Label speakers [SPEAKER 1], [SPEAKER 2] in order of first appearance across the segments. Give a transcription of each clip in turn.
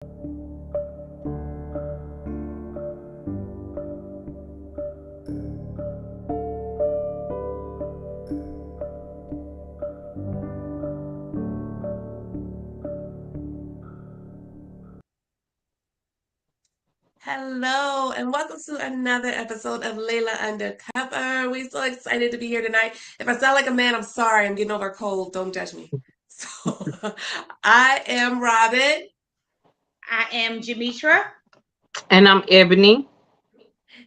[SPEAKER 1] Hello, and welcome to another episode of Layla Undercover. We're so excited to be here tonight. If I sound like a man, I'm sorry. I'm getting over a cold. Don't judge me. So, I am Robin,
[SPEAKER 2] I am Jamitra.
[SPEAKER 3] And I'm Ebony.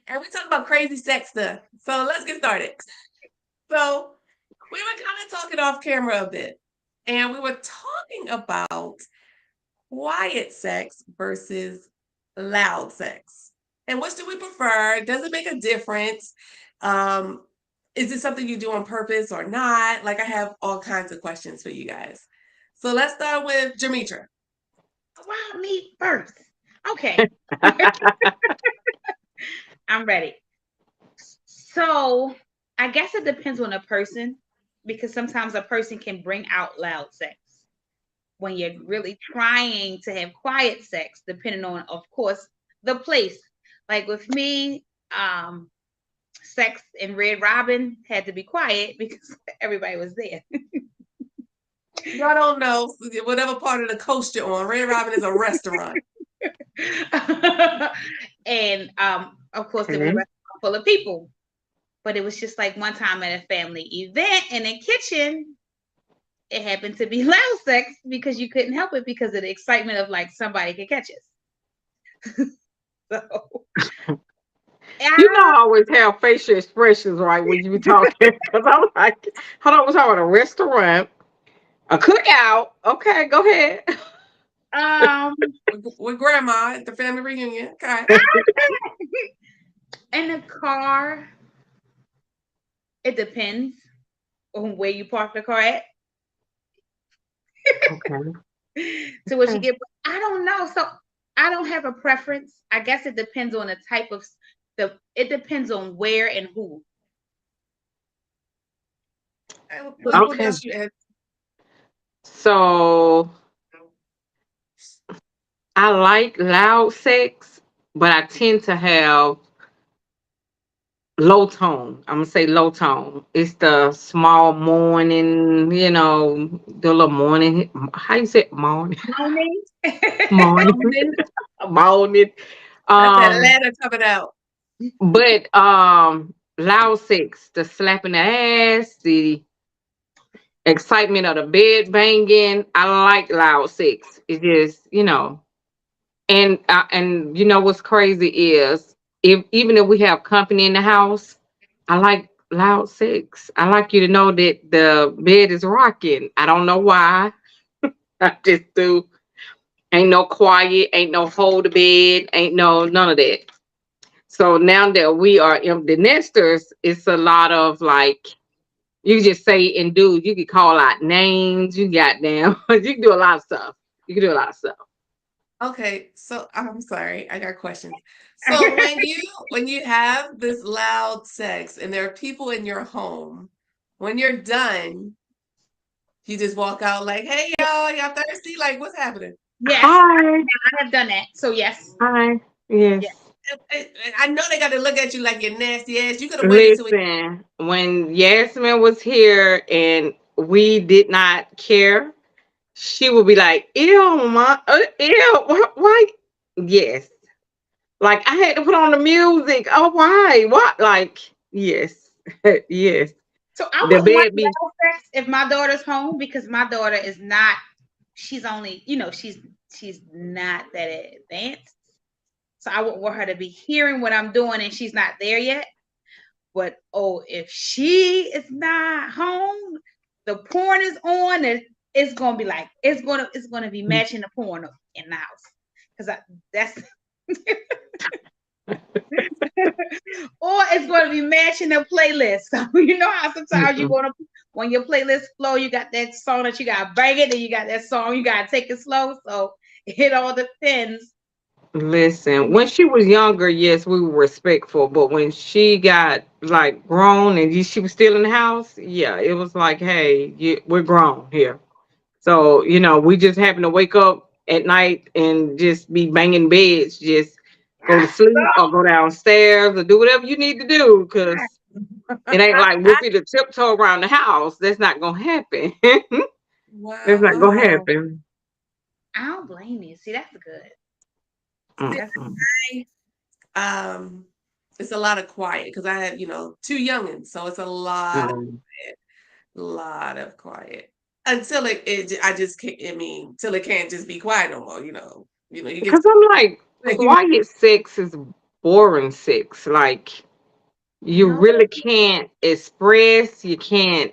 [SPEAKER 1] and we talk about crazy sex stuff. So, let's get started. So, we were kind of talking off camera a bit, and we were talking about quiet sex versus loud sex. And which do we prefer? Does it make a difference? Um, is it something you do on purpose or not? Like I have all kinds of questions for you guys. So let's start with Jamitra.
[SPEAKER 2] Wow, me first. Okay, I'm ready. So I guess it depends on a person because sometimes a person can bring out loud sex when you're really trying to have quiet sex, depending on, of course, the place. Like with me, sex in Red Robin had to be quiet because everybody was there.
[SPEAKER 1] I don't know whatever part of the coast you're on. Red Robin is a restaurant.
[SPEAKER 2] And of course there was a
[SPEAKER 3] Okay.
[SPEAKER 2] restaurant full of people. But it was just like one time at a family event in the kitchen, it happened to be loud sex because you couldn't help it because of the excitement of like somebody could catch us. So
[SPEAKER 3] I always have facial expressions right when you be talking. Because I'm like, hold on, we're talking about a restaurant, a cookout. Okay, go ahead.
[SPEAKER 2] um
[SPEAKER 1] With grandma at the family reunion. Okay.
[SPEAKER 2] in the car, it depends on where you park the car at
[SPEAKER 3] Okay.
[SPEAKER 2] to what you
[SPEAKER 3] Okay.
[SPEAKER 2] get. But I don't know. So I don't have a preference. I guess it depends on the type of it depends on where and who.
[SPEAKER 1] What
[SPEAKER 3] Okay.
[SPEAKER 1] else you add?
[SPEAKER 3] So I like loud sex, but I tend to have low tone. I'm gonna say low tone. It's the small morning, the little morning. How you say it? Morning?
[SPEAKER 2] Moaning.
[SPEAKER 3] Morning.
[SPEAKER 1] Moaning.
[SPEAKER 3] Morning.
[SPEAKER 1] That's that
[SPEAKER 3] Um,
[SPEAKER 1] ladder coming out.
[SPEAKER 3] but loud sex, the slapping the ass, the excitement of the bed banging. I like loud sex. It just, and what's crazy is if even if we have company in the house, I like loud sex. I like you to know that the bed is rocking. I don't know why. I just do. Ain't no quiet, ain't no hold the bed, ain't no none of that. So now that we are empty nesters, it's a lot of like you just say and do. You can call out names. You got down. You can do a lot of stuff. You can do a lot of stuff.
[SPEAKER 1] Okay, so I'm sorry, I got questions. So when you have this loud sex and there are people in your home, when you're done, you just walk out like, "Hey y'all thirsty? Like what's happening?"
[SPEAKER 2] Yes,
[SPEAKER 3] Hi,
[SPEAKER 2] I have done that. So yes.
[SPEAKER 3] hi.
[SPEAKER 2] Yeah.
[SPEAKER 3] Yes.
[SPEAKER 1] I know they got to look at you like you're nasty ass. You could have waited till
[SPEAKER 3] Listen, when Yasmin was here and we did not care, she would be like, "Ew, my, ew, why?" Yes, like I had to put on the music. Oh, why? What? Like, yes, yes.
[SPEAKER 2] So I
[SPEAKER 3] The
[SPEAKER 2] wouldn't like
[SPEAKER 3] bed be
[SPEAKER 2] loud sex if my daughter's home because my daughter is not. She's only, she's not that advanced. So I wouldn't want her to be hearing what I'm doing and she's not there yet. But oh, if she is not home, the porn is on, and it's gonna be like it's gonna be matching the porn in the house because that's or it's going to be matching the playlist. So you know how sometimes you
[SPEAKER 3] Mm-mm.
[SPEAKER 2] want to when your playlist flow, you got that song that you got to bang it, and you got that song you got to take it slow. So it all depends.
[SPEAKER 3] Listen, when she was younger, yes, we were respectful, but when she got like grown and she was still in the house, yeah, it was like, hey, we're grown here. So, we just happened to wake up. at night and just be banging beds. Just go to sleep or go downstairs or do whatever you need to do because it ain't like Whoopi to tiptoe around the house. That's not gonna happen. That's not gonna
[SPEAKER 1] Wow.
[SPEAKER 3] happen.
[SPEAKER 2] I don't blame you. See, that's good.
[SPEAKER 1] See,
[SPEAKER 2] That's
[SPEAKER 3] Mm-mm.
[SPEAKER 1] um, it's a lot of quiet because I have, two youngins, so it's a
[SPEAKER 3] Um,
[SPEAKER 1] lot of quiet until I just can't. I mean, till it can't just be quiet no more. You get
[SPEAKER 3] because I'm like, quiet sex is boring sex. Like you
[SPEAKER 2] no.
[SPEAKER 3] really can't express, you can't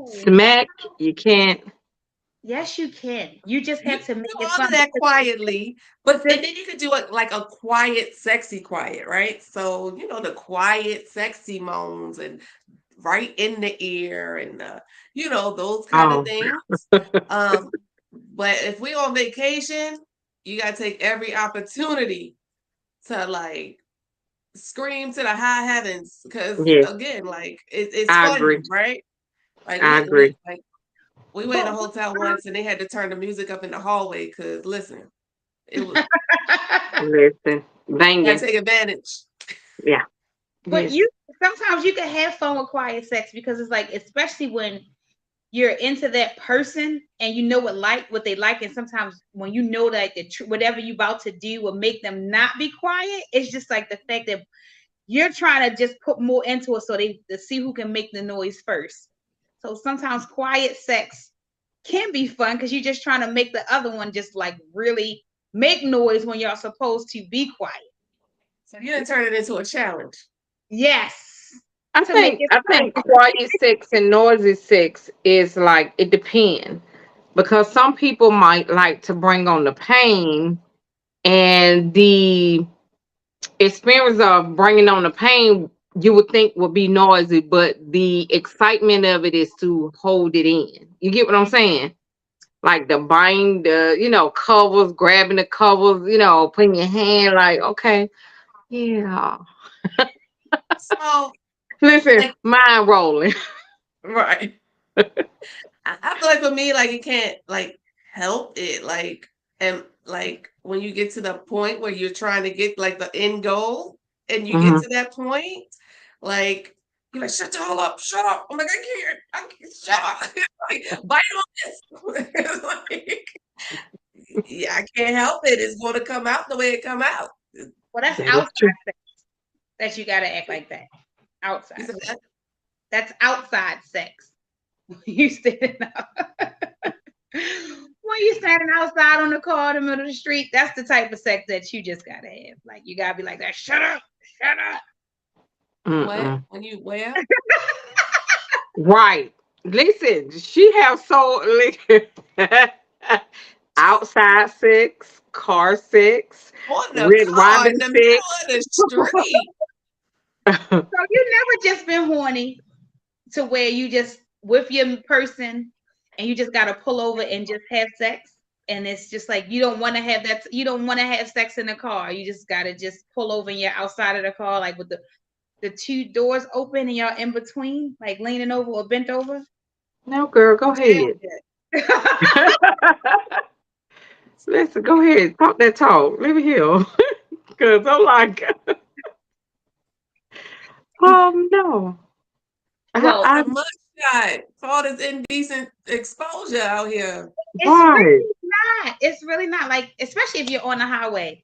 [SPEAKER 3] smack, you can't.
[SPEAKER 2] Yes, you can. You just
[SPEAKER 1] you
[SPEAKER 2] have
[SPEAKER 1] can
[SPEAKER 2] to make
[SPEAKER 1] do
[SPEAKER 2] it
[SPEAKER 1] all
[SPEAKER 2] fun
[SPEAKER 1] of that quietly, but
[SPEAKER 2] because
[SPEAKER 1] and then you could do it like a quiet, sexy quiet, right? So the quiet, sexy moans and right in the ear and those kind of
[SPEAKER 3] Oh,
[SPEAKER 1] things. Um, but if we on vacation, you gotta take every opportunity to like scream to the high heavens because
[SPEAKER 3] yes,
[SPEAKER 1] again, like it's
[SPEAKER 3] I
[SPEAKER 1] fun,
[SPEAKER 3] agree.
[SPEAKER 1] right? Like
[SPEAKER 3] I
[SPEAKER 1] we
[SPEAKER 3] agree.
[SPEAKER 1] like we went in a
[SPEAKER 2] but
[SPEAKER 1] hotel once and they had to turn the music up in the hallway because listen, it was
[SPEAKER 3] Listen,
[SPEAKER 1] gotta
[SPEAKER 3] banging.
[SPEAKER 1] take advantage.
[SPEAKER 3] Yeah.
[SPEAKER 2] but
[SPEAKER 3] Yes.
[SPEAKER 2] you sometimes you can have fun with quiet sex because it's like especially when you're into that person and you know what they like and sometimes when you know that whatever you about to do will make them not be quiet, it's just like the fact that you're trying to just put more into it so they to see who can make the noise first. So sometimes quiet sex can be fun because you're just trying to make the other one just like really make noise when you're supposed to be quiet.
[SPEAKER 1] So you didn't turn it into a challenge.
[SPEAKER 2] Yes,
[SPEAKER 3] I
[SPEAKER 2] to make
[SPEAKER 3] think
[SPEAKER 2] it
[SPEAKER 3] I
[SPEAKER 2] fun.
[SPEAKER 3] think quiet sex and noisy sex is like it depends because some people might like to bring on the pain and the experience of bringing on the pain you would think would be noisy, but the excitement of it is to hold it in. You get what I'm saying? Like the bind, the covers, grabbing the covers, putting your hand like, okay, yeah.
[SPEAKER 1] So
[SPEAKER 3] Listen,
[SPEAKER 1] like
[SPEAKER 3] mind rolling.
[SPEAKER 1] right. I feel like for me, like you can't like help it, like and like when you get to the point where you're trying to get like the end goal, and you get
[SPEAKER 3] Hmm.
[SPEAKER 1] to that point, like you're like, shut the hell up, shut up. I'm like, I can't shut up. Like, bite on this. Like, yeah, I can't help it. It's going to come out the way it come out.
[SPEAKER 2] Well, that's
[SPEAKER 3] That is true.
[SPEAKER 2] outside sex that you got to act like that.
[SPEAKER 1] You
[SPEAKER 2] Outside
[SPEAKER 1] said
[SPEAKER 2] sex.
[SPEAKER 1] that?
[SPEAKER 2] That's outside sex. You standing out. When you standing outside on the car in the middle of the street, that's the type of sex that you just gotta have. Like you gotta be like that. Shut up, shut up.
[SPEAKER 1] What?
[SPEAKER 3] Mm-mm.
[SPEAKER 1] When you where?
[SPEAKER 3] Right. Listen, she have so outside sex, car sex,
[SPEAKER 1] On the
[SPEAKER 3] red
[SPEAKER 1] car in
[SPEAKER 3] robin
[SPEAKER 1] the middle
[SPEAKER 3] sex.
[SPEAKER 1] of the street.
[SPEAKER 2] So you never just been horny to where you just with your person and you just gotta pull over and just have sex. And it's just like you don't want to have that. You don't want to have sex in the car. You just gotta just pull over and you're outside of the car, like with the two doors open and y'all in between, like leaning over or bent over.
[SPEAKER 3] No, girl, go
[SPEAKER 1] Jail
[SPEAKER 3] ahead.
[SPEAKER 1] yet.
[SPEAKER 3] Listen, go ahead. Talk that talk. Let me hear. Because I'm like, no.
[SPEAKER 2] Well,
[SPEAKER 1] It's
[SPEAKER 3] I
[SPEAKER 1] a mugshot for all this indecent exposure out here.
[SPEAKER 2] it's
[SPEAKER 3] right.
[SPEAKER 2] really not. It's really not like, especially if you're on the highway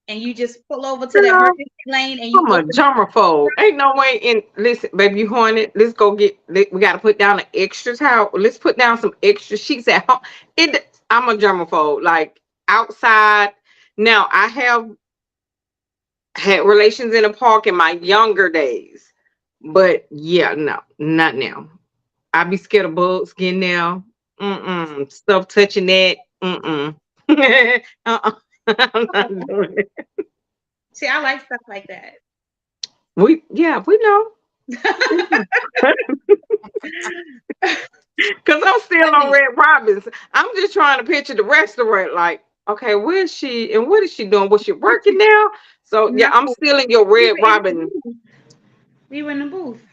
[SPEAKER 2] and you just pull over to that
[SPEAKER 3] Girl,
[SPEAKER 2] emergency lane and you
[SPEAKER 3] I'm a
[SPEAKER 2] open.
[SPEAKER 3] germaphobe. Ain't no way in. Listen, baby, you horny? Let's go get. We got to put down an extra towel. Let's put down some extra sheets at home. I'm a germaphobe. Like outside. Now I have had relations in the park in my younger days, but yeah, no, not now. I be scared of bugs getting there. Mm-mm. Stuff touching that. Mm-mm. uh-uh. I'm not doing it.
[SPEAKER 2] See, I like stuff like that.
[SPEAKER 3] We know. We know. Cause I'm still on
[SPEAKER 1] Honey,
[SPEAKER 3] Red Robins. I'm just trying to picture the restaurant. Like, okay, where is she and what is she doing? Was she working now? So yeah,
[SPEAKER 2] No,
[SPEAKER 3] I'm still in your
[SPEAKER 2] we
[SPEAKER 3] Red
[SPEAKER 2] were in the
[SPEAKER 3] Robin.
[SPEAKER 2] booth. We were in the booth.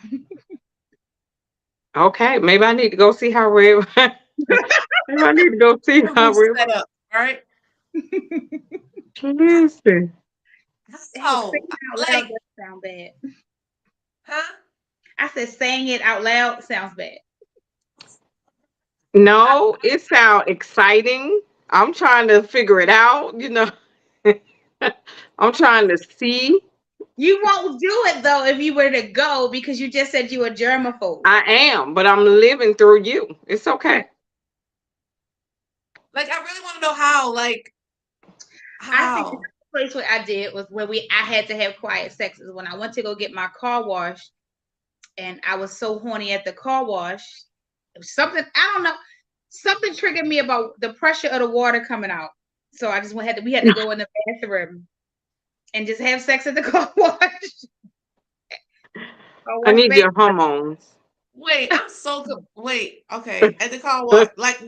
[SPEAKER 3] Okay, maybe I need to go see how Red. Maybe I need to go see
[SPEAKER 1] the
[SPEAKER 3] how
[SPEAKER 1] roof
[SPEAKER 3] Red.
[SPEAKER 1] set up. All right.
[SPEAKER 3] Listen.
[SPEAKER 2] Hey,
[SPEAKER 1] Oh,
[SPEAKER 2] saying it out loud
[SPEAKER 1] like,
[SPEAKER 2] does sound bad.
[SPEAKER 1] huh?
[SPEAKER 2] I said saying it out loud sounds bad.
[SPEAKER 3] No, it sounds exciting. I'm trying to figure it out, you know. I'm trying to see.
[SPEAKER 2] You won't do it though if you were to go because you just said you a germaphobe.
[SPEAKER 3] I am, but I'm living through you. It's okay.
[SPEAKER 1] Like, I really want to know how. Like,
[SPEAKER 2] I think the
[SPEAKER 1] how?
[SPEAKER 2] place what I did was where I had to have quiet sex is when I went to go get my car washed and I was so horny at the car wash. It was something I don't know. Something triggered me about the pressure of the water coming out. So I just we had to go in the bathroom and just have sex at the car wash. Car
[SPEAKER 3] I
[SPEAKER 2] wash
[SPEAKER 3] need
[SPEAKER 2] baby.
[SPEAKER 3] your hormones.
[SPEAKER 1] Wait, I'm so wait. Okay, at the car wash, like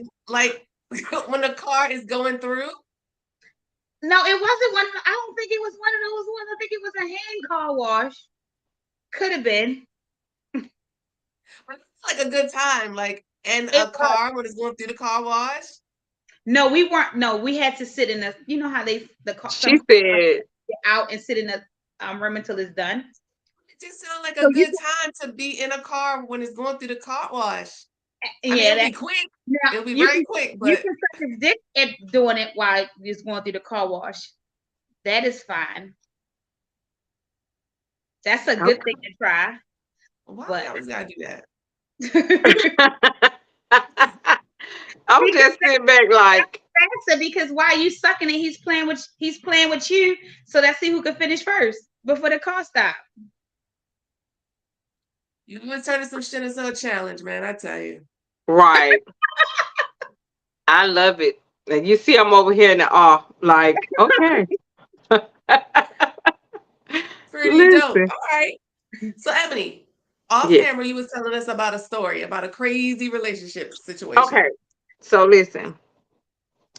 [SPEAKER 1] when the car is going through.
[SPEAKER 2] No, it wasn't one. I don't think it was one of those ones. I think it was a hand car wash. Could have been.
[SPEAKER 1] But it's like a good time, like in
[SPEAKER 2] It
[SPEAKER 1] a
[SPEAKER 2] was.
[SPEAKER 1] car when it's going through the car wash.
[SPEAKER 2] No, we weren't. No, we had to sit in the. You know how
[SPEAKER 3] She
[SPEAKER 2] some cars
[SPEAKER 3] said,
[SPEAKER 2] get out and sit in the room until it's done.
[SPEAKER 1] It just sounds like
[SPEAKER 2] So
[SPEAKER 1] a
[SPEAKER 2] you
[SPEAKER 1] good time to be in a car when it's going through the car wash. I mean,
[SPEAKER 2] yeah,
[SPEAKER 1] it'll
[SPEAKER 2] that
[SPEAKER 1] be quick.
[SPEAKER 2] now
[SPEAKER 1] It'll be very quick,
[SPEAKER 2] you
[SPEAKER 1] but
[SPEAKER 2] can suck his dick at doing it while it's going through the car wash. That is fine. That's a good
[SPEAKER 3] okay.
[SPEAKER 2] thing to try.
[SPEAKER 1] why we
[SPEAKER 2] But
[SPEAKER 1] always gotta do that?
[SPEAKER 3] I'm
[SPEAKER 2] because
[SPEAKER 3] just sitting back like,
[SPEAKER 2] faster because while you sucking it, he's playing with you. So let's see who can finish first before the car stop.
[SPEAKER 1] You would turn some shit into a challenge, man. I tell you.
[SPEAKER 3] right. I love it. And you see, I'm over here in the awe, like, okay.
[SPEAKER 1] Pretty dope.
[SPEAKER 3] Listen.
[SPEAKER 1] All right. So Ebony, off
[SPEAKER 3] Yes.
[SPEAKER 1] camera, you was telling us about a story about a crazy relationship situation.
[SPEAKER 3] Okay. So listen.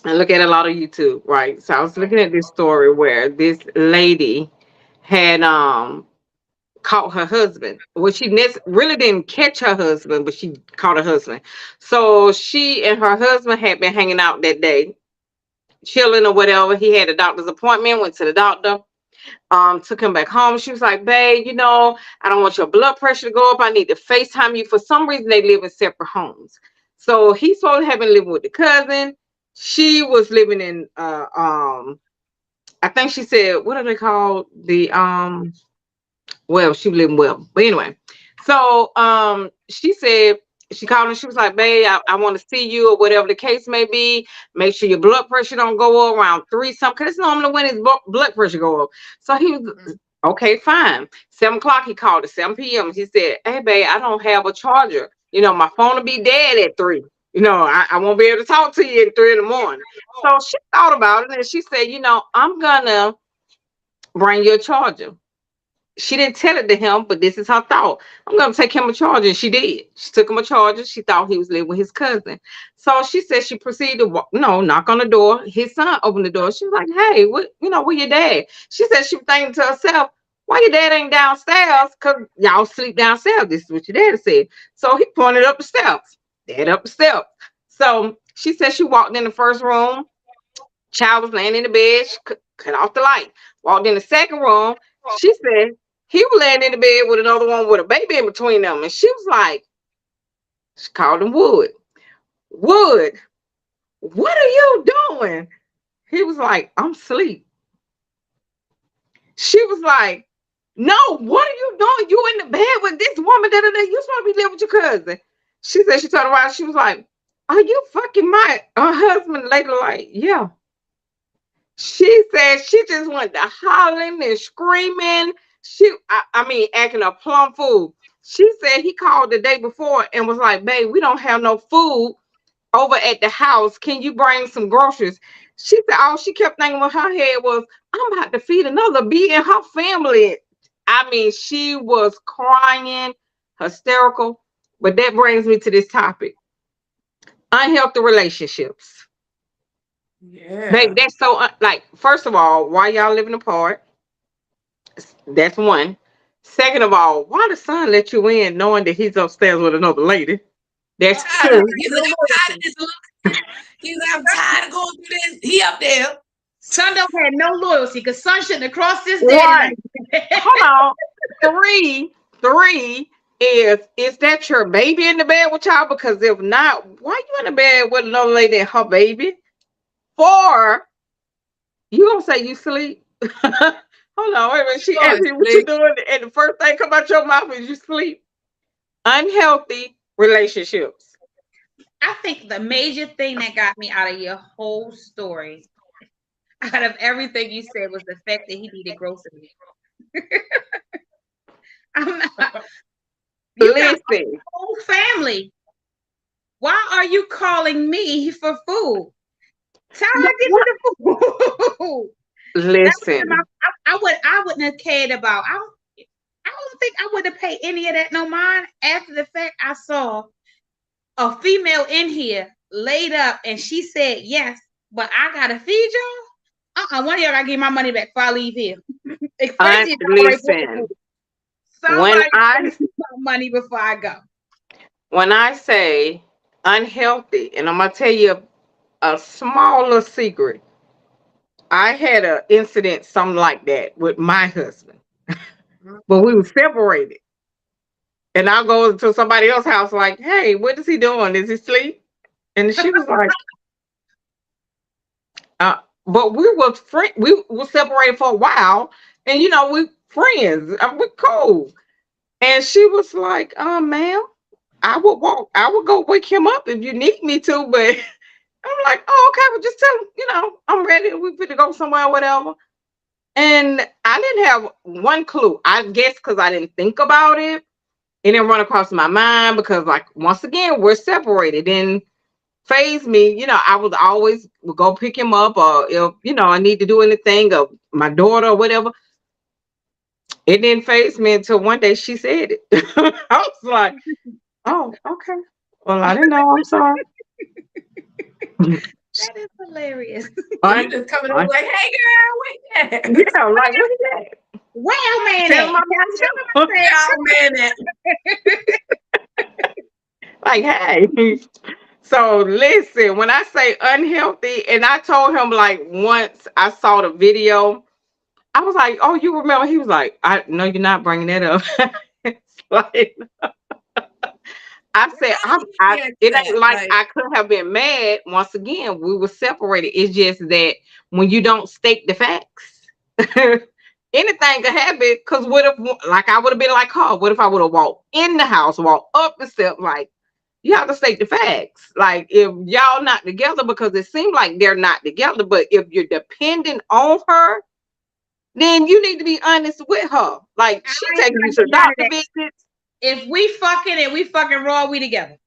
[SPEAKER 3] I look at a lot of YouTube, right? So I was looking at this story where this lady had caught her husband. Well, she really didn't catch her husband, but she caught her husband. So she and her husband had been hanging out that day, chilling or whatever. He had a doctor's appointment, went to the doctor, took him back home. She was like, babe, I don't want your blood pressure to go up. I need to FaceTime you. For some reason, they live in separate homes. So he's supposed to have been living with the cousin. She was living in I think she said, what are they called? Well, she was living well. But anyway, so she said she called and she was like, babe, I want to see you or whatever the case may be. Make sure your blood pressure don't go up around 3 something. Because it's normally when his blood pressure go up. So he was okay, fine. 7 o'clock, he called at 7 p.m. He said, hey babe, I don't have a charger. My phone will be dead at 3. I won't be able to talk to you at 3 in the morning. So she thought about it and she said, I'm gonna bring you a charger. She didn't tell it to him, but this is her thought. I'm gonna take him a charger, and she did. She took him a charger. She thought he was living with his cousin, so she said she proceeded to knock on the door. His son opened the door. She was like, "Hey, where your dad?" She said she was thinking to herself, "Why your dad ain't downstairs? Cause y'all sleep downstairs." This is what your dad said. So he pointed up the steps. Dad up the steps. So she said she walked in the first room. Child was laying in the bed. She cut off the light. Walked in the second room. She said he was laying in the bed with another one with a baby in between them. And she was like, she called him Wood. Wood, what are you doing? He was like, I'm asleep. She was like, no, what are you doing? You in the bed with this woman. You supposed to be living with your cousin. She said she turned around. She was like, are you fucking my husband? Later, like, yeah. She said she just went to hollering and screaming. I mean, acting a plumb fool. She said he called the day before and was like, babe, we don't have no food over at the house. Can you bring some groceries? She said all she kept thinking in her head was, I'm about to feed another bee in her family. I mean, she was crying, hysterical. But that brings me to this topic. Unhealthy relationships. Baby,
[SPEAKER 1] Yeah.
[SPEAKER 3] that's so like, first of all, why y'all living apart? That's one. Second of all, why the son let you in knowing that he's upstairs with another lady? That's
[SPEAKER 1] Tired.
[SPEAKER 3] two.
[SPEAKER 1] You said I'm tired of this look. He's like, I'm tired of going through this. He up there.
[SPEAKER 2] Son don't have no loyalty because son shouldn't have crossed this
[SPEAKER 3] Right.
[SPEAKER 2] daddy.
[SPEAKER 3] Hold on. Three is that your baby in the bed with y'all? Because if not, why you in the bed with another lady and her baby? 4, you gonna say you sleep? Hold on, wait a minute. She asked
[SPEAKER 1] Going
[SPEAKER 3] me what you
[SPEAKER 1] sleep.
[SPEAKER 3] doing, and the first thing come out your mouth is you sleep. Unhealthy relationships.
[SPEAKER 2] I think the major thing that got me out of your whole story, out of everything you said, was the fact that he needed groceries. I'm not. You got a
[SPEAKER 3] Listen,
[SPEAKER 2] whole family. Why are you calling me for food? Tell her to get
[SPEAKER 3] what?
[SPEAKER 2] you the food. That was
[SPEAKER 3] Listen,
[SPEAKER 2] I wouldn't have cared about. I don't think I would have paid any of that no mind after the fact. I saw a female in here laid up and she said yes, but I gotta feed y'all. One of y'all gotta give my money back before I leave here. Especially if I already bought the
[SPEAKER 3] listen.
[SPEAKER 2] food.
[SPEAKER 3] When
[SPEAKER 2] Somebody
[SPEAKER 3] I
[SPEAKER 2] give me my money before I go.
[SPEAKER 3] when I say unhealthy, and I'm gonna tell you a smaller secret. I had an incident, something like that, with my husband, but we were separated. And I'll go to somebody else's house, like, "Hey, what is he doing? Is he asleep?" And she was like, but we were we were separated for a while, and we friends, we cool." And she was like, ma'am, I would go wake him up if you need me to, but I'm like, oh, okay, well, just tell him, I'm ready. We fit to go somewhere, whatever. And I didn't have one clue. I guess because I didn't think about it. It didn't run across my mind because, like, once again, we're separated. And phase me, I would always would go pick him up, or if I need to do anything, of my daughter or whatever. It didn't phase me until one day she said it. I was like, oh, okay. Well, I didn't know. I'm sorry.
[SPEAKER 2] That is hilarious.
[SPEAKER 1] And you
[SPEAKER 3] un,
[SPEAKER 1] just coming over
[SPEAKER 3] un,
[SPEAKER 1] like, hey girl, wait there.
[SPEAKER 3] yeah, like, what is that?
[SPEAKER 2] Where man
[SPEAKER 3] Tell
[SPEAKER 2] at?
[SPEAKER 3] him I'm
[SPEAKER 2] Tell him
[SPEAKER 3] not
[SPEAKER 2] I
[SPEAKER 1] Yeah,
[SPEAKER 2] said,
[SPEAKER 1] man, that.
[SPEAKER 3] like, hey. So listen, when I say unhealthy, and I told him, like, once I saw the video, I was like, "Oh, you remember?" He was like, "I no, you're not bringing that up." It's like I
[SPEAKER 1] Well,
[SPEAKER 3] said,
[SPEAKER 1] how did he
[SPEAKER 3] I
[SPEAKER 1] react to
[SPEAKER 3] it ain't
[SPEAKER 1] that?
[SPEAKER 3] like
[SPEAKER 1] Like,
[SPEAKER 3] I could have been mad. Once again, we were separated. It's just that when you don't state the facts, anything could happen. Because what if, like, I would have been like, "Oh, what if I would have walked in the house, walked up the steps?" Like, you have to state the facts. Like, if y'all not together, because it seems like they're not together, but if you're dependent on her, then you need to be honest with her. Like,
[SPEAKER 2] I
[SPEAKER 3] she
[SPEAKER 2] ain't
[SPEAKER 3] taking you
[SPEAKER 2] trying to
[SPEAKER 3] to
[SPEAKER 2] hear none of
[SPEAKER 3] doctor
[SPEAKER 2] that.
[SPEAKER 3] visits.
[SPEAKER 2] If we fucking and we fucking raw, we together.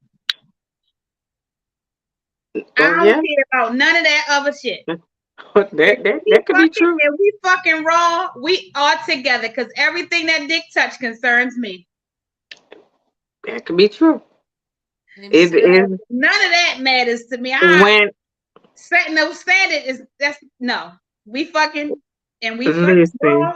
[SPEAKER 2] I don't
[SPEAKER 3] Yeah,
[SPEAKER 2] care about none of that other shit.
[SPEAKER 3] that
[SPEAKER 2] If
[SPEAKER 3] that
[SPEAKER 2] we
[SPEAKER 3] that could be
[SPEAKER 2] fucking
[SPEAKER 3] true.
[SPEAKER 2] and we fucking raw, we are together because everything that dick touch concerns me.
[SPEAKER 3] That could be true.
[SPEAKER 1] let me
[SPEAKER 3] It
[SPEAKER 1] see that.
[SPEAKER 3] is
[SPEAKER 2] None of that matters to me.
[SPEAKER 3] when
[SPEAKER 2] Setting no standard is that's no. We fucking and we fucking
[SPEAKER 3] listen.
[SPEAKER 2] raw.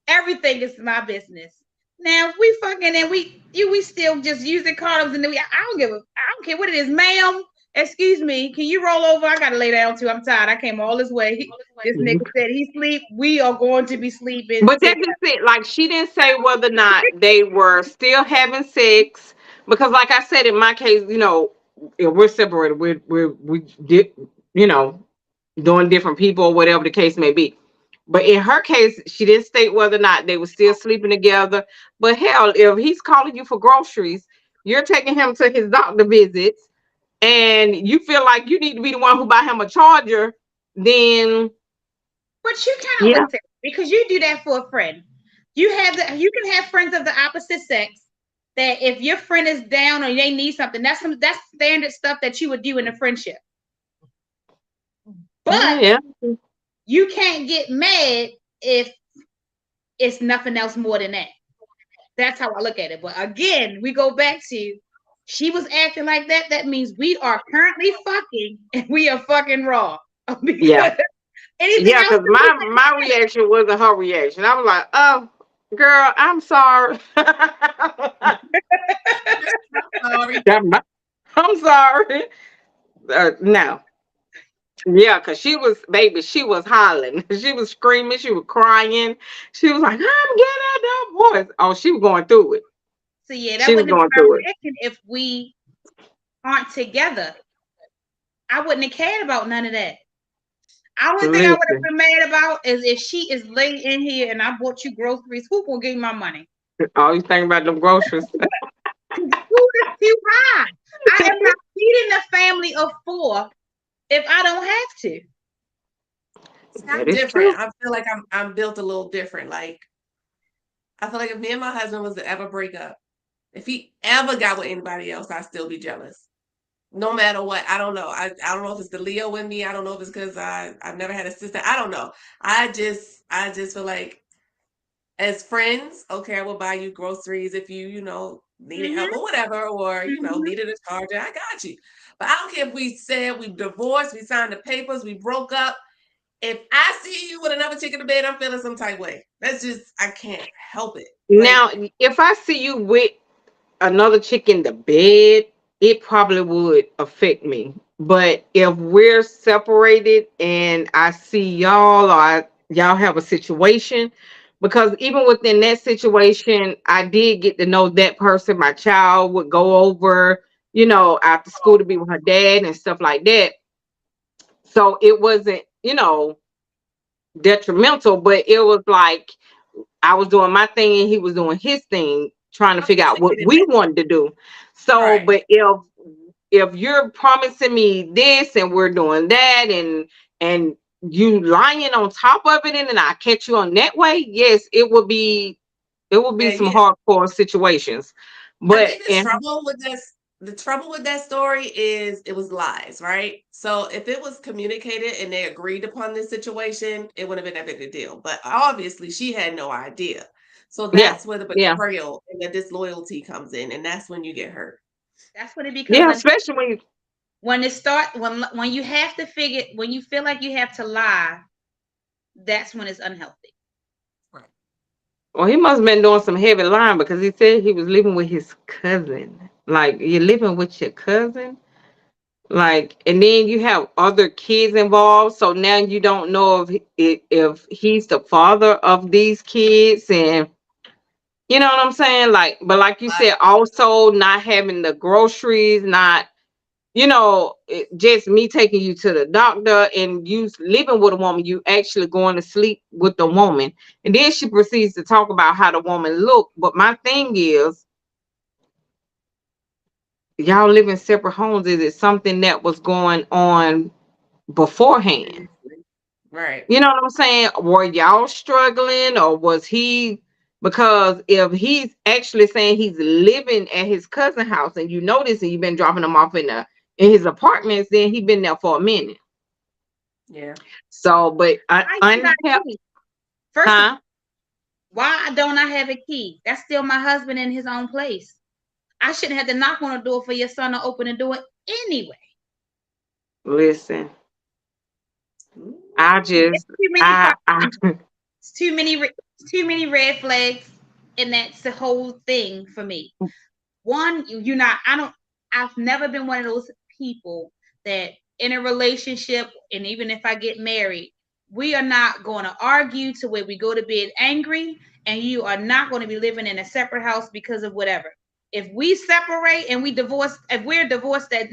[SPEAKER 2] Everything is my business. Now if we fucking and we still just using condoms and I don't care what it is, ma'am. Excuse me, can you roll over? I gotta lay down too. I'm tired. I came all this way. This nigga said he sleep. We are going to be sleeping
[SPEAKER 3] But that
[SPEAKER 2] together.
[SPEAKER 3] just it. Like, she didn't say whether or not they were still having sex, because, like I said, in my case, if we're separated. We did, you know, doing different people or whatever the case may be. But in her case, she didn't state whether or not they were still sleeping together. But hell, if he's calling you for groceries, you're taking him to his doctor visits, and you feel like you need to be the one who buy him a charger, then
[SPEAKER 2] But you kind of
[SPEAKER 3] yeah,
[SPEAKER 2] listen because you do that for a friend. You can have friends of the opposite sex that if your friend is down or they need something, that's standard stuff that you would do in a friendship. But
[SPEAKER 3] yeah,
[SPEAKER 2] you can't get mad if it's nothing else more than that. That's how I look at it. But again, we go back to she was acting like that. That means we are currently fucking and we are fucking raw.
[SPEAKER 3] yeah.
[SPEAKER 2] Because anything
[SPEAKER 3] Yeah,
[SPEAKER 2] else
[SPEAKER 3] because my reaction wasn't her reaction. I was like, "Oh, girl, I'm sorry."
[SPEAKER 1] Sorry.
[SPEAKER 3] I'm sorry. No. Yeah, because she was, baby, she was hollering. She was screaming. She was crying. She was like, I'm getting that voice. Oh, she was going through it.
[SPEAKER 2] So yeah, that
[SPEAKER 3] She was
[SPEAKER 2] wouldn't have
[SPEAKER 3] going
[SPEAKER 2] been
[SPEAKER 3] through it.
[SPEAKER 2] my reaction if we aren't together. I wouldn't have cared about none of that. Only thing I would have
[SPEAKER 3] Listen,
[SPEAKER 2] been mad about is if she is late in here and I bought you groceries, who gonna give me my money?
[SPEAKER 3] all you think about them groceries.
[SPEAKER 2] Food is too high. I am not feeding a family of 4 if I don't have to.
[SPEAKER 1] See,
[SPEAKER 3] That
[SPEAKER 1] I'm
[SPEAKER 3] is
[SPEAKER 1] different.
[SPEAKER 3] true.
[SPEAKER 1] I feel like I'm built a little different. Like I feel like if me and my husband was to ever break up, if he ever got with anybody else, I'd still be jealous. No matter what. I don't know. I don't know if it's the Leo in me. I don't know if it's because I've never had a sister. I don't know. I just feel like as friends, okay, I will buy you groceries if you needed help
[SPEAKER 2] Mm-hmm.
[SPEAKER 1] or whatever, or
[SPEAKER 2] Mm-hmm.
[SPEAKER 1] needed a charger. I got you. But I don't care if we said we divorced, we signed the papers, we broke up. If I see you with another chick in the bed, I'm feeling some type way. That's just I can't help it. Like,
[SPEAKER 3] Now, if I see you with another chick in the bed, it probably would affect me. But if we're separated and I see y'all or y'all have a situation, because even within that situation, I did get to know that person. My child would go over, after school to be with her dad and stuff like that. So it wasn't, detrimental, but it was like I was doing my thing and he was doing his thing, trying to figure out what
[SPEAKER 1] communicated
[SPEAKER 3] we
[SPEAKER 1] that.
[SPEAKER 3] wanted to do. So,
[SPEAKER 1] Right.
[SPEAKER 3] but if you're promising me this and we're doing that and you lying on top of it and then I catch you on that way, yes, it would be
[SPEAKER 1] Yeah,
[SPEAKER 3] some
[SPEAKER 1] yeah.
[SPEAKER 3] hardcore situations.
[SPEAKER 1] I
[SPEAKER 3] But
[SPEAKER 1] think the
[SPEAKER 3] and
[SPEAKER 1] trouble with this the trouble with that story is it was lies, right? So if it was communicated and they agreed upon this situation, it wouldn't have been that big a deal. But obviously she had no idea. So
[SPEAKER 3] yeah,
[SPEAKER 1] that's where the
[SPEAKER 3] yeah,
[SPEAKER 1] betrayal and the disloyalty comes in, and that's when you get hurt.
[SPEAKER 2] That's what it becomes
[SPEAKER 3] yeah,
[SPEAKER 2] unhealthy.
[SPEAKER 3] especially when
[SPEAKER 2] When it start when you have to figure when you feel like you have to lie, that's when it's unhealthy.
[SPEAKER 1] Right.
[SPEAKER 3] well, he must have been doing some heavy lying because he said he was living with his cousin. Like, you're living with your cousin? Like, and then you have other kids involved, so now you don't know if he's the father of these kids, and you know what I'm saying? Like, but like you
[SPEAKER 1] But
[SPEAKER 3] said, also not having the groceries, not just me taking you to the doctor and you living with a woman, you actually going to sleep with the woman, and then she proceeds to talk about how the woman looked. But my thing is, y'all live in separate homes. Is it something that was going on beforehand?
[SPEAKER 1] previously. Right.
[SPEAKER 3] You know what I'm saying? Were y'all struggling or was he? Because if he's actually saying he's living at his cousin's house and you know this and you've been dropping him off in his apartments, then he been there for a minute.
[SPEAKER 1] Yeah.
[SPEAKER 3] So, but
[SPEAKER 2] Why you got a
[SPEAKER 3] unhelped,
[SPEAKER 2] key? First of all,
[SPEAKER 3] huh?
[SPEAKER 2] why don't I have a key? That's still my husband in his own place. I shouldn't have to knock on the door for your son to open the door anyway.
[SPEAKER 3] Listen, I
[SPEAKER 1] Ooh.
[SPEAKER 2] It's
[SPEAKER 3] just,
[SPEAKER 2] too many
[SPEAKER 3] I
[SPEAKER 2] problems. It's too many red flags, and that's the whole thing for me. One, you're not. I don't. I've never been one of those people that in a relationship, and even if I get married, we are not going to argue to where we go to bed angry, and you are not going to be living in a separate house because of whatever. If we separate and we divorce, if we're divorced, that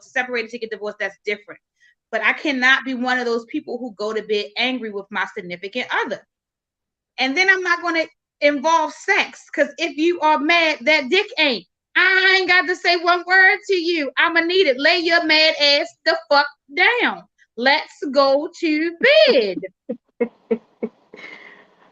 [SPEAKER 2] separated to get divorced, that's different. But I cannot be one of those people who go to bed angry with my significant other. And then I'm not going to involve sex because if you are mad, that dick ain't. I ain't got to say one word to you. I'm going to need it. Lay your mad ass the fuck down. Let's go to bed.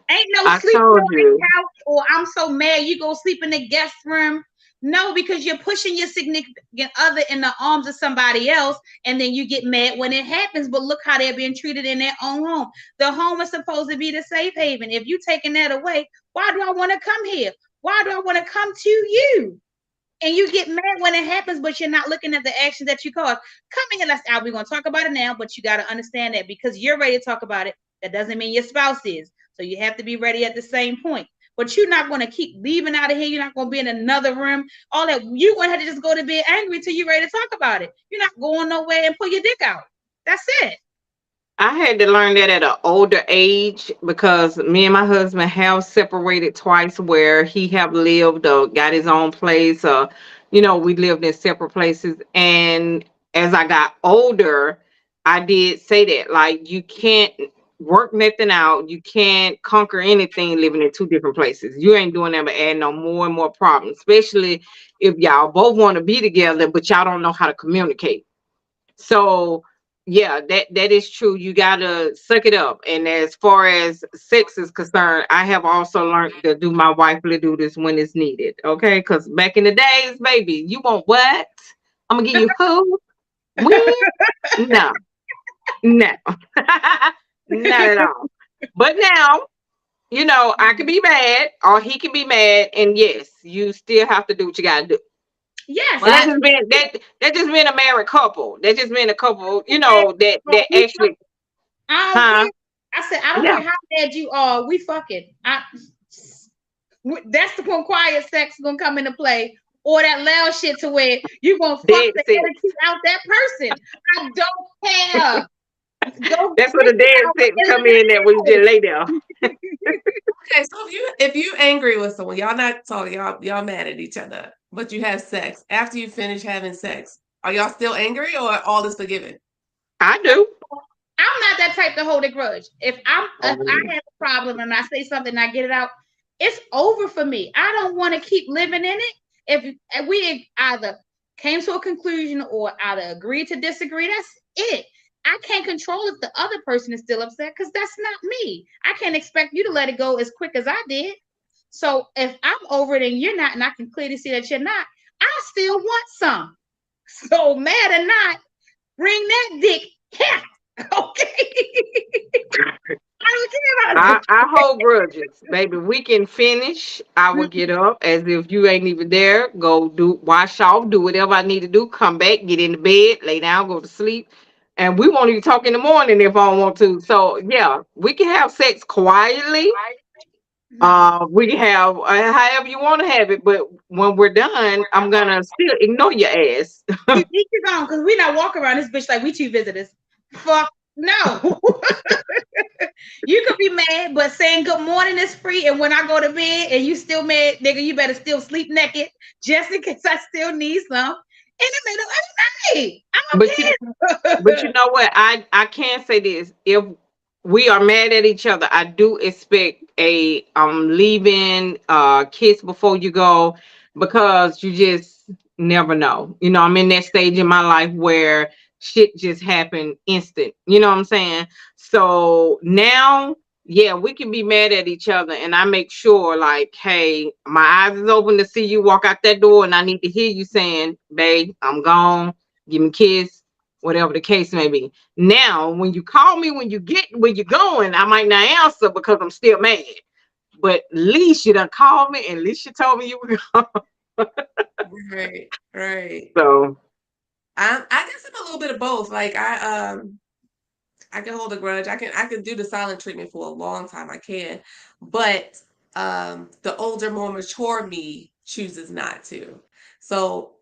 [SPEAKER 2] Ain't no
[SPEAKER 3] I
[SPEAKER 2] sleeping
[SPEAKER 3] told
[SPEAKER 2] on the
[SPEAKER 3] you.
[SPEAKER 2] couch or I'm so mad you go sleep in the guest room. No, because you're pushing your significant other in the arms of somebody else, and then you get mad when it happens. But look how they're being treated in their own home. The home is supposed to be the safe haven. If you taking that away, why do I want to come here? Why do I want to come to you? And you get mad when it happens, but you're not looking at the action that you caused. Coming here, let's out. We're gonna talk about it now, but you got to understand that because you're ready to talk about it, that doesn't mean your spouse is. So you have to be ready at the same point. but you're not going to keep leaving out of here. You're not going to be in another room. All that, you're going to have to just go to bed angry till you're ready to talk about it. You're not going nowhere and pull your dick out. That's it.
[SPEAKER 3] I had to learn that at an older age because me and my husband have separated twice where he have lived or got his own place or we lived in separate places. And as I got older, I did say that like you can't work nothing out. You can't conquer anything living in two different places. You ain't doing that but add no more and more problems, especially if y'all both want to be together, but y'all don't know how to communicate. So yeah, that is true. You gotta suck it up. And as far as sex is concerned, I have also learned to do my wifely duties when it's needed. Okay, because back in the days, baby, you want what? I'm gonna give you who? When? No, no, not at all. But now, I can be mad or he can be mad, and yes, you still have to do what you gotta do.
[SPEAKER 2] Yes,
[SPEAKER 3] Well,
[SPEAKER 2] I
[SPEAKER 3] that just been a married couple. That just been a couple, that actually,
[SPEAKER 2] I don't
[SPEAKER 3] huh?
[SPEAKER 2] care. I said, I don't
[SPEAKER 3] Yeah,
[SPEAKER 2] care how bad you are. We fucking. That's the point. Quiet sex gonna come into play, or that loud shit to where you gonna fuck
[SPEAKER 3] dead
[SPEAKER 2] the
[SPEAKER 3] set.
[SPEAKER 2] energy out that person. I don't care. Go
[SPEAKER 3] That's where
[SPEAKER 2] get
[SPEAKER 3] the
[SPEAKER 2] it
[SPEAKER 3] dead
[SPEAKER 2] out
[SPEAKER 3] set
[SPEAKER 2] in
[SPEAKER 3] come in. That we just
[SPEAKER 2] the
[SPEAKER 3] lay there.
[SPEAKER 1] Okay, so if you angry with someone, y'all not talking, y'all mad at each other, but you have sex. After you finish having sex, are y'all still angry or all is forgiven?
[SPEAKER 3] I do.
[SPEAKER 2] I'm not that type to hold a grudge. If
[SPEAKER 3] Oh,
[SPEAKER 2] I have a problem and I say something and I get it out, it's over for me. I don't want to keep living in it. If we either came to a conclusion or either agreed to disagree, that's it. I can't control if the other person is still upset because that's not me. I can't expect you to let it go as quick as I did. So if I'm over it and you're not, and I can clearly see that you're not, I still want some. So mad or not, bring that dick here. Okay. I don't care about
[SPEAKER 3] I hold grudges, baby. We can finish. I will
[SPEAKER 2] it.
[SPEAKER 3] get up as if you ain't even there. Go do wash off, do whatever I need to do. Come back, get in the bed, lay down, go to sleep, and we won't even talk in the morning if I don't want to. So yeah, we can have sex quietly.
[SPEAKER 2] No.
[SPEAKER 3] We can have however you want to have it, but when we're done, I'm gonna still ignore your ass.
[SPEAKER 2] Each his own, because we not walk around this bitch like we two visitors. Fuck no. You could be mad, but saying good morning is free. And when I go to bed and you still mad, nigga, you better still sleep naked just in case I still need some in the middle of the night. I
[SPEAKER 3] But you
[SPEAKER 2] don't
[SPEAKER 3] But you
[SPEAKER 2] care.
[SPEAKER 3] know what? I can say this. If we are mad at each other, I do expect a leaving kiss before you go because you just never know. I'm in that stage in my life where shit just happened instant. You know what I'm saying? So now, yeah, we can be mad at each other and I make sure like, hey, my eyes is open to see you walk out that door and I need to hear you saying, babe, I'm gone, give me a kiss, whatever the case may be. Now, when you call me when you get where you're going, I might not answer because I'm still mad. But at least you done called me and at least you told me you were gone.
[SPEAKER 1] Right, right.
[SPEAKER 3] So
[SPEAKER 1] I guess I'm a little bit of both. Like I can hold a grudge. I can do the silent treatment for a long time. I can, but the older, more mature me chooses not to. So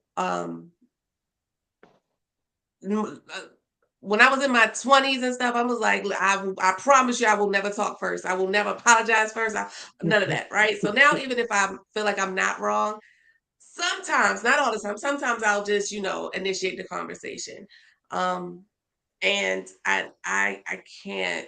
[SPEAKER 1] when I was in my 20s and stuff, I was like, I promise you, I will never talk first. I will never apologize first. None of that, right? So now, even if I feel like I'm not wrong, sometimes, not all the time, sometimes I'll just, initiate the conversation. Um, and I can't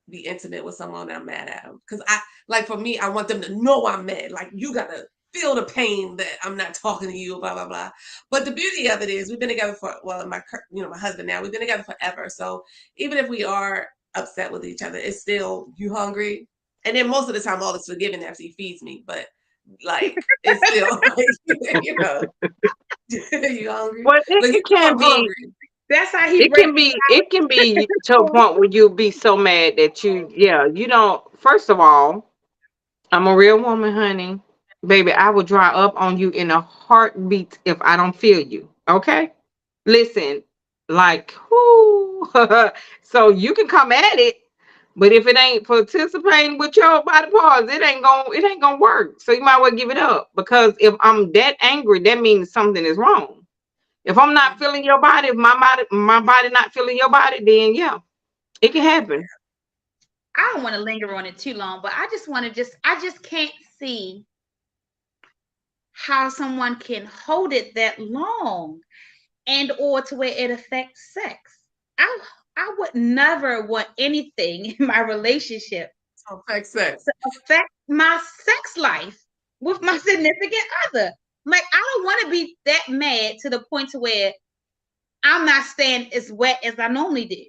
[SPEAKER 1] be intimate with someone that I'm mad at them because like for me, I want them to know I'm mad. Like you gotta feel the pain that I'm not talking to you, blah blah blah. But the beauty of it is we've been together for my husband now we've been together forever. So even if we are upset with each other, it's still you hungry, and then most of the time all is forgiven after he feeds me. But like it's still like you hungry?
[SPEAKER 3] well
[SPEAKER 1] Like you
[SPEAKER 3] it
[SPEAKER 1] know
[SPEAKER 3] can
[SPEAKER 1] I'm
[SPEAKER 3] be
[SPEAKER 1] hungry.
[SPEAKER 2] That's how he
[SPEAKER 3] it
[SPEAKER 2] breaks
[SPEAKER 3] can be it can be to a point where you'll be so mad that you don't first of all, I'm a real woman, honey. Baby, I will dry up on you in a heartbeat if I don't feel you. Okay? Listen, like, whoo. So you can come at it, But if it ain't participating with your body parts, it ain't gonna work. So you might well give it up. Because if I'm that angry, that means something is wrong. If I'm not feeling your body, if my body not feeling your body, then yeah, it can happen.
[SPEAKER 2] I don't want to linger on it too long, but I just want to I just can't see how someone can hold it that long and or to where it affects sex. I I would never want anything in my relationship
[SPEAKER 1] Affect sex.
[SPEAKER 2] to affect my sex life with my significant other. Like I don't want to be that mad to the point to where I'm not staying as wet as I normally do.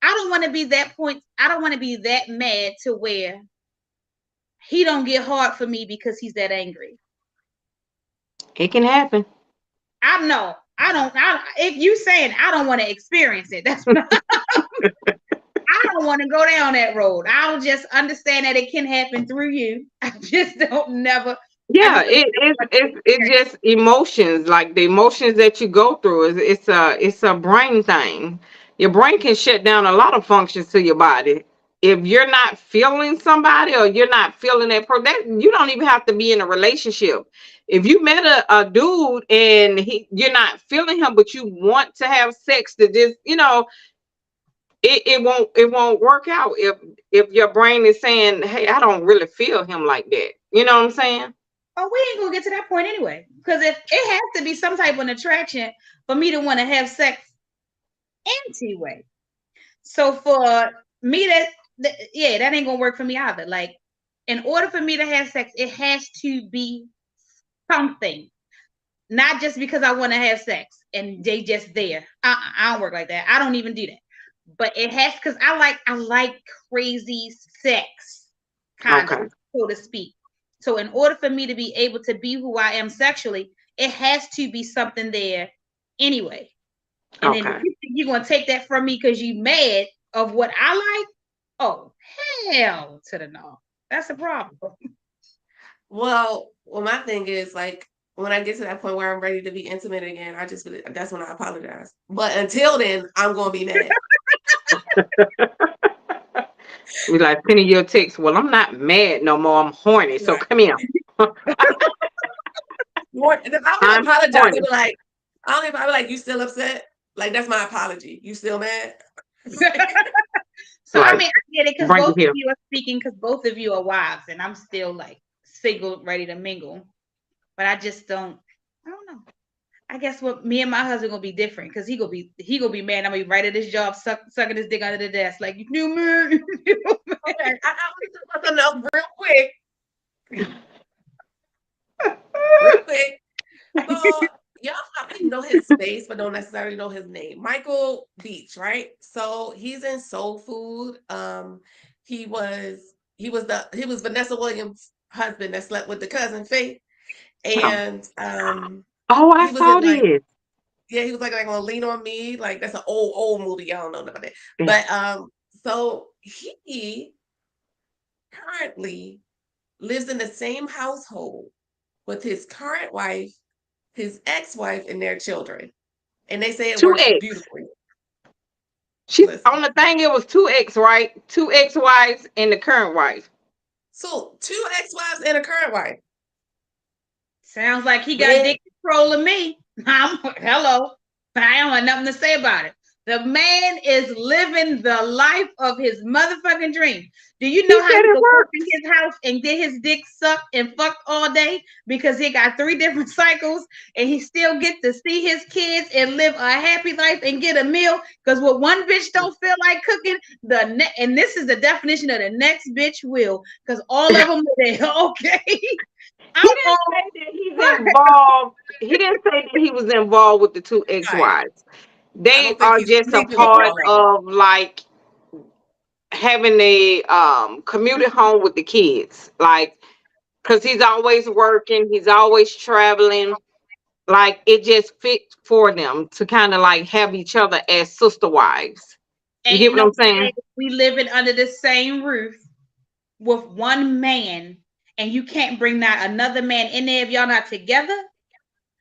[SPEAKER 2] I don't want to be that point. I don't want to be that mad to where he don't get hard for me because he's that angry.
[SPEAKER 3] It can happen.
[SPEAKER 2] I know. I don't. If you saying I don't want to experience it, that's what I don't want to go down that road. I'll just understand that it can happen through you. I just don't never. I
[SPEAKER 3] Yeah,
[SPEAKER 2] just don't
[SPEAKER 3] it just emotions, like the emotions that you go through. It's a brain thing. Your brain can shut down a lot of functions to your body. If you're not feeling somebody or you're not feeling that person, you don't even have to be in a relationship. If you met a dude and you're not feeling him, but you want to have sex, to just it won't work out if your brain is saying, hey, I don't really feel him like that. You know what I'm saying?
[SPEAKER 2] Oh, we ain't gonna get to that point anyway. Because if it has to be some type of attraction for me to want to have sex anyway. So for me yeah, that ain't gonna work for me either. Like, in order for me to have sex, it has to be something, not just because I want to have sex and they just there. I don't work like that. I don't even do that. But it has because I like crazy sex, kind of,
[SPEAKER 3] Okay.
[SPEAKER 2] so to speak. So in order for me to be able to be who I am sexually, it has to be something there anyway. And then if
[SPEAKER 3] Okay.
[SPEAKER 2] you think you're gonna take that from me because you mad of what I like, oh hell to the no. That's a problem.
[SPEAKER 1] Well, my thing is like when I get to that point where I'm ready to be intimate again, that's when I apologize. But until then, I'm gonna be mad.
[SPEAKER 3] We like sending your text. Well, I'm not mad no more. I'm horny. So
[SPEAKER 1] Right.
[SPEAKER 3] come here.
[SPEAKER 1] If I would
[SPEAKER 3] I'm
[SPEAKER 1] apologize, I'd
[SPEAKER 3] horny.
[SPEAKER 1] be like, I don't even. I'd be like, you still upset? Like that's my apology. You still mad?
[SPEAKER 2] So I
[SPEAKER 3] Like,
[SPEAKER 2] mean, I get it because
[SPEAKER 3] bring
[SPEAKER 2] both
[SPEAKER 3] it
[SPEAKER 2] of
[SPEAKER 3] here.
[SPEAKER 2] you are speaking because both of you are wives, and I'm still like single, ready to mingle. But I just don't. I don't know. I guess what me and my husband gonna be different because he gonna be mad. I'm gonna be right at his job, sucking his dick under the desk, like you knew me.
[SPEAKER 1] Okay, I want to talk about something else real quick. So y'all probably know his face, but don't necessarily know his name. Michael Beach, right? So he's in Soul Food. He was Vanessa Williams' husband that slept with the cousin Faith,
[SPEAKER 3] Oh,
[SPEAKER 1] and
[SPEAKER 3] oh, I
[SPEAKER 1] he was in
[SPEAKER 3] saw
[SPEAKER 1] like
[SPEAKER 3] this.
[SPEAKER 1] yeah, he was like on Lean on Me, like that's an old movie. Y'all don't know about it,
[SPEAKER 3] Yeah.
[SPEAKER 1] but so he currently lives in the same household with his current wife, his ex-wife, and their children. And they say it
[SPEAKER 3] Two
[SPEAKER 1] works
[SPEAKER 3] X.
[SPEAKER 1] beautifully.
[SPEAKER 3] She's
[SPEAKER 1] Listen.
[SPEAKER 3] on the thing. It was two X, right? Two ex wives and the current wife.
[SPEAKER 1] So two ex-wives and a current wife.
[SPEAKER 2] Sounds like he got
[SPEAKER 1] They
[SPEAKER 2] dick control of me. Hello. I don't have nothing to say about it. The man is living the life of his motherfucking dream. Do you
[SPEAKER 3] He
[SPEAKER 2] know how
[SPEAKER 3] said
[SPEAKER 2] he
[SPEAKER 3] it
[SPEAKER 2] could walk in
[SPEAKER 3] works.
[SPEAKER 2] his house and get his dick sucked and fucked all day because he got 3 different cycles and he still get to see his kids and live a happy life and get a meal? Because what one bitch don't feel like cooking, and this is the definition of the next bitch will, because all of them are there. Okay.
[SPEAKER 3] He
[SPEAKER 2] I'm
[SPEAKER 3] didn't
[SPEAKER 2] all
[SPEAKER 3] say that he's involved. He didn't say that he was involved with the two
[SPEAKER 1] right.
[SPEAKER 3] ex-wives.
[SPEAKER 1] I
[SPEAKER 3] They
[SPEAKER 1] don't think
[SPEAKER 3] are
[SPEAKER 1] he's
[SPEAKER 3] just a
[SPEAKER 1] sleeping with
[SPEAKER 3] part
[SPEAKER 1] all of them.
[SPEAKER 3] of like having a commuted home with the kids. Like, because he's always working, he's always traveling. Like, it just fits for them to kind of like have each other as sister wives. You get
[SPEAKER 2] ain't
[SPEAKER 3] what
[SPEAKER 2] no
[SPEAKER 3] I'm
[SPEAKER 2] way
[SPEAKER 3] saying?
[SPEAKER 2] we living under the same roof with one man and you can't bring not another man in there if y'all not together.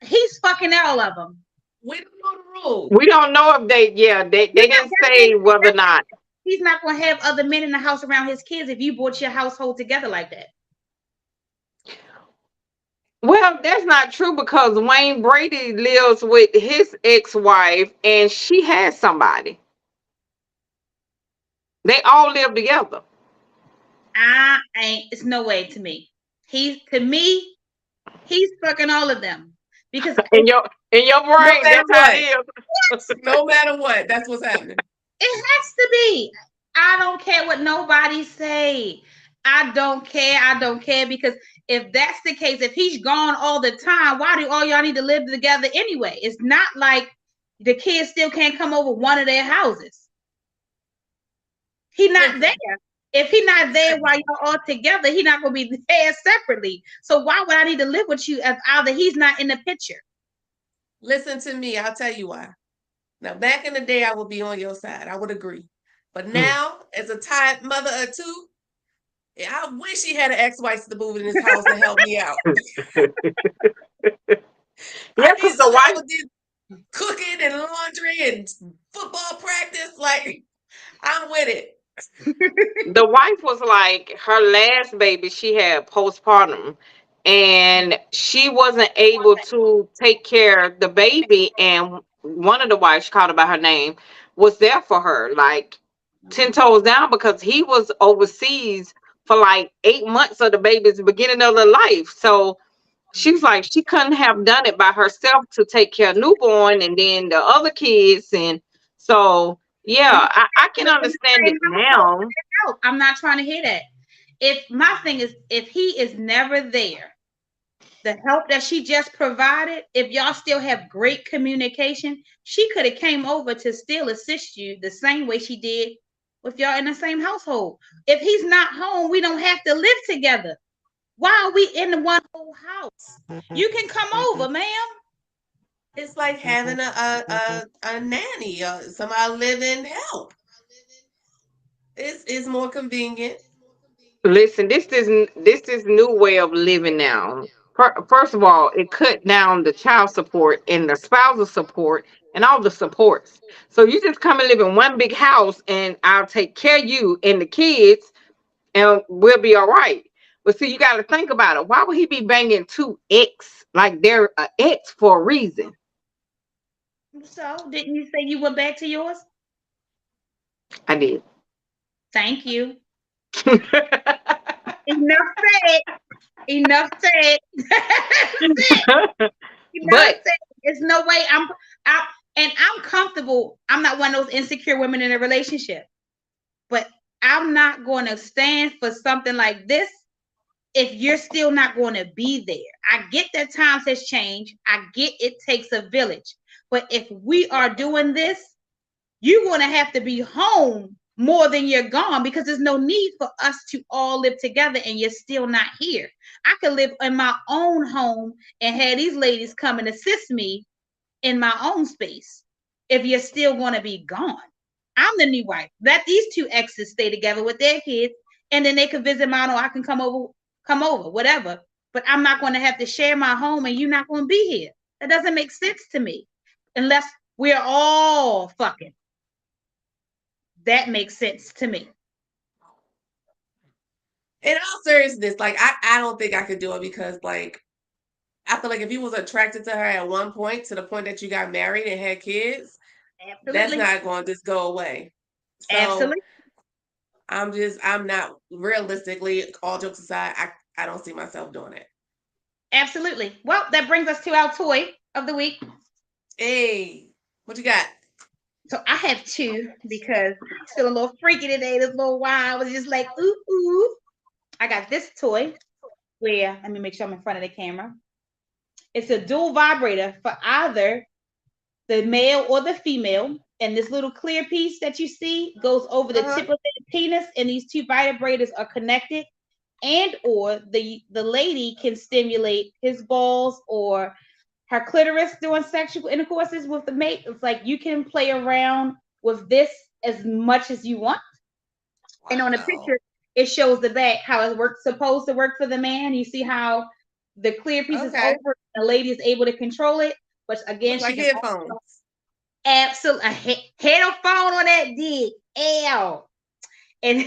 [SPEAKER 2] He's fucking all of them.
[SPEAKER 1] We don't know the rules.
[SPEAKER 3] We don't know if they, yeah, they
[SPEAKER 2] Yeah,
[SPEAKER 3] didn't say whether or not.
[SPEAKER 2] He's not going to have other men in the house around his kids if you brought your household together like that.
[SPEAKER 3] Well, that's not true because Wayne Brady lives with his ex-wife and she has somebody. They all live together.
[SPEAKER 2] I ain't. It's no way to me. To me, he's fucking all of them because
[SPEAKER 3] In your
[SPEAKER 1] No
[SPEAKER 3] brain,
[SPEAKER 1] matter
[SPEAKER 3] that's how
[SPEAKER 1] what.
[SPEAKER 3] it is.
[SPEAKER 1] No matter what, that's what's happening.
[SPEAKER 2] it has to be. I don't care what nobody say. I don't care. I don't care because if that's the case, if he's gone all the time, why do all y'all need to live together anyway? It's not like the kids still can't come over one of their houses. He not there. If he not there while you're all together, he not gonna be there separately. So why would I need to live with you if either he's not in the picture?
[SPEAKER 1] Listen to me. I'll tell you why. Now, back in the day, I would be on your side. I would agree. But now, as a tired mother of two, I wish he had an ex-wife to move in his house to help me out.
[SPEAKER 3] Yeah,
[SPEAKER 1] I need
[SPEAKER 3] because the
[SPEAKER 1] some
[SPEAKER 3] wife
[SPEAKER 1] help with cooking and laundry and football practice. Like, I'm with it.
[SPEAKER 3] the wife was like her last baby she had postpartum and she wasn't able to take care of the baby, and one of the wives, she called her by her name, was there for her like 10 toes down because he was overseas for like 8 months of the baby's beginning of the life. So she was like she couldn't have done it by herself to take care of newborn and then the other kids. And so yeah, I can understand it now.
[SPEAKER 2] I'm not trying to hear that. If my thing is, if he is never there, the help that she just provided, if y'all still have great communication, she could have came over to still assist you the same way she did with y'all in the same household. If he's not home, we don't have to live together. Why are we in the one whole house? You can come over, ma'am.
[SPEAKER 1] It's like having a nanny or somebody live in help. It's more convenient.
[SPEAKER 3] Listen, this is new way of living now. First of all, it cut down the child support and the spousal support and all the supports. So you just come and live in one big house, and I'll take care of you and the kids, and we'll be all right. But see, you got to think about it. Why would he be banging two ex like they're a ex for a reason?
[SPEAKER 2] So, didn't you say you went back to yours?
[SPEAKER 3] I did.
[SPEAKER 2] Thank you. Enough said. Enough said. That's it. Enough
[SPEAKER 3] But
[SPEAKER 2] said. There's no way I'm comfortable. I'm not one of those insecure women in a relationship. But I'm not going to stand for something like this if you're still not going to be there. I get that times has changed. I get it takes a village. But if we are doing this, you're going to have to be home more than you're gone because there's no need for us to all live together and you're still not here. I could live in my own home and have these ladies come and assist me in my own space if you're still going to be gone. I'm the new wife. Let these two exes stay together with their kids and then they can visit mine or I can come over, whatever. But I'm not going to have to share my home and you're not going to be here. That doesn't make sense to me unless we're all fucking. That makes sense to me.
[SPEAKER 1] In all seriousness, like I don't think I could do it because like I feel like if you was attracted to her at one point to the point that you got married and had kids, that's
[SPEAKER 2] Absolutely.
[SPEAKER 1] not going to just go away. So
[SPEAKER 2] Absolutely.
[SPEAKER 1] I'm not realistically, all jokes aside, I don't see myself doing it.
[SPEAKER 2] Absolutely. Well, that brings us to our toy of the week.
[SPEAKER 1] Hey, what you got?
[SPEAKER 2] So I have two because I'm still a little freaky today. This little while I was just like, ooh, ooh. I got this toy where, let me make sure I'm in front of the camera. It's a dual vibrator for either the male or the female. And this little clear piece that you see goes over the tip of the penis, and these two vibrators are connected. And or the lady can stimulate his balls or her clitoris during sexual intercourses with the mate. It's like you can play around with this as much as you want. Wow. And on the picture, it shows the back how it works, supposed to work for the man. You see how the clear piece is over, the lady is able to control it. But again,
[SPEAKER 1] she can headphones.
[SPEAKER 2] Absolutely, a headphone on that dick. Ew. And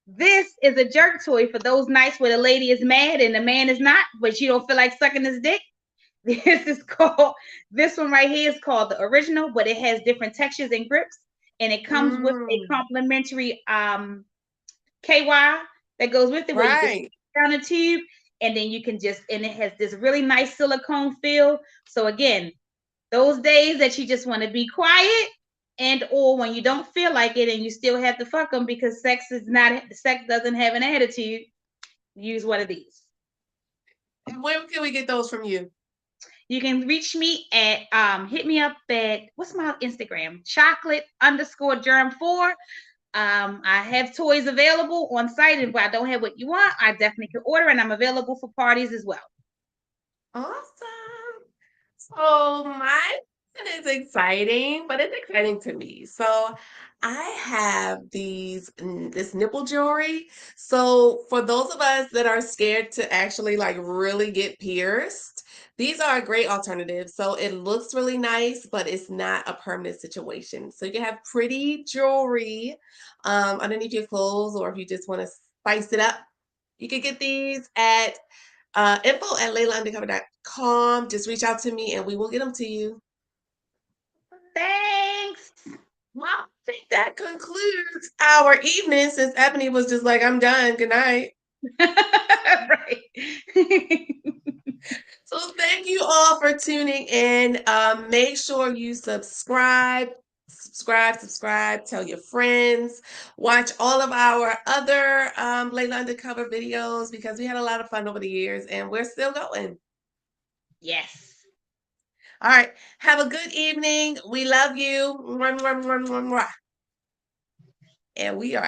[SPEAKER 2] this is a jerk toy for those nights where the lady is mad and the man is not, but you don't feel like sucking his dick. This one right here is called the original, but it has different textures and grips, and it comes with a complimentary KY that goes with it, where you can
[SPEAKER 1] Right.
[SPEAKER 2] down the tube, and then you can just, and it has this really nice silicone feel. So again, those days that you just want to be quiet, and or when you don't feel like it and you still have to fuck them because sex doesn't have an attitude, use one of these.
[SPEAKER 1] And where can we get those from you?
[SPEAKER 2] You can reach me at hit me up at, what's my Instagram? chocolate_germ4. I have toys available on site, and if I don't have what you want, I definitely can order, and I'm available for parties as well.
[SPEAKER 1] Awesome. So mine is exciting, but it's exciting to me. So I have this nipple jewelry. So for those of us that are scared to actually like really get pierced, these are a great alternative. So it looks really nice, but it's not a permanent situation. So you can have pretty jewelry underneath your clothes, or if you just want to spice it up, you can get these at info@laylaundercover.com. Just reach out to me and we will get them to you.
[SPEAKER 2] Thanks.
[SPEAKER 1] Well, I think that concludes our evening since Ebony was just like, I'm done. Good night.
[SPEAKER 2] Right.
[SPEAKER 1] So thank you all for tuning in. Make sure you subscribe, tell your friends, watch all of our other Layla Undercover videos because we had a lot of fun over the years and we're still going.
[SPEAKER 2] Yes.
[SPEAKER 1] All right. Have a good evening. We love you. And we are